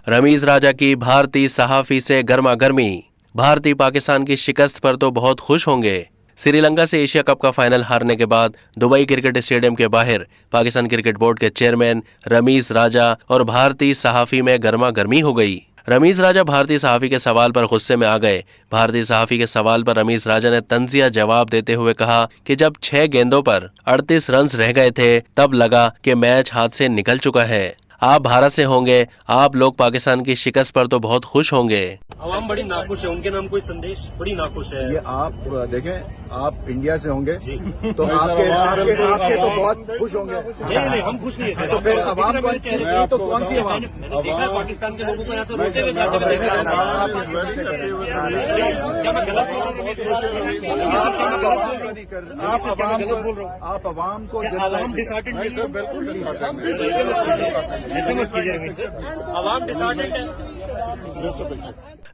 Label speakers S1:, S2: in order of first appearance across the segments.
S1: रमीज राजा की भारतीय सहाफी से गर्मा गर्मी। भारतीय पाकिस्तान की शिकस्त पर तो बहुत खुश होंगे। श्रीलंका से एशिया कप का फाइनल हारने के बाद दुबई क्रिकेट स्टेडियम के बाहर पाकिस्तान क्रिकेट बोर्ड के चेयरमैन रमीज राजा और भारतीय सहाफी में गर्मा गर्मी हो गई। रमीज राजा भारतीय सहाफी के सवाल पर गुस्से में आ गए। भारतीय सहाफी के सवाल पर रमीज राजा ने तंजिया जवाब देते हुए कहा कि जब 6 गेंदों पर 38 रन रह गए थे तब लगा कि मैच हाथ से निकल चुका है। आप भारत से होंगे, आप लोग पाकिस्तान की शिकस्त पर तो बहुत खुश होंगे।
S2: अवाम बड़ी नाखुश है, उनके नाम कोई संदेश बड़ी नाखुश है।
S3: ये आप देखें, आप इंडिया से होंगे तो आपके तो बहुत खुश होंगे।
S2: नहीं, हम खुश नहीं है।
S3: तो फिर अवाम तो कौन सी अवाम?
S2: मैंने देखा पाकिस्तान के लोगों को यहाँ से रोते हुए जाते हुए देखा। क्या मैं गलत बोल रहा हूँ?
S3: आप अवाम को
S2: अवाम डिसऑर्डर्ड नहीं है, बिल्कुल ऐसे मत कीजिए। अवाम डिसऑर्डर्ड है।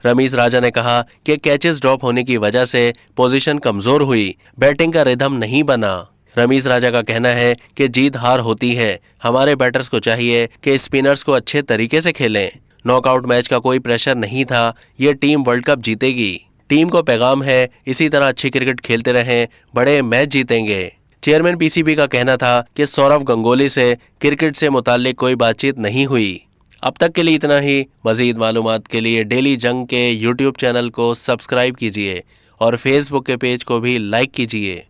S1: रमीज राजा ने कहा कि कैचेस ड्रॉप होने की वजह से पोजीशन कमजोर हुई, बैटिंग का रिदम नहीं बना। रमीज राजा का कहना है कि जीत हार होती है, हमारे बैटर्स को चाहिए कि स्पिनर्स को अच्छे तरीके से खेलें। नॉकआउट मैच का कोई प्रेशर नहीं था, ये टीम वर्ल्ड कप जीतेगी। टीम को पैगाम है, इसी तरह अच्छी क्रिकेट खेलते रहें, बड़े मैच जीतेंगे। चेयरमैन पीसीबी का कहना था कि सौरव गंगोली से क्रिकेट से मुताल्लिक कोई बातचीत नहीं हुई। अब तक के लिए इतना ही। मजीद मालूमात के लिए डेली जंग के यूट्यूब चैनल को सब्सक्राइब कीजिए और फेसबुक के पेज को भी लाइक कीजिए।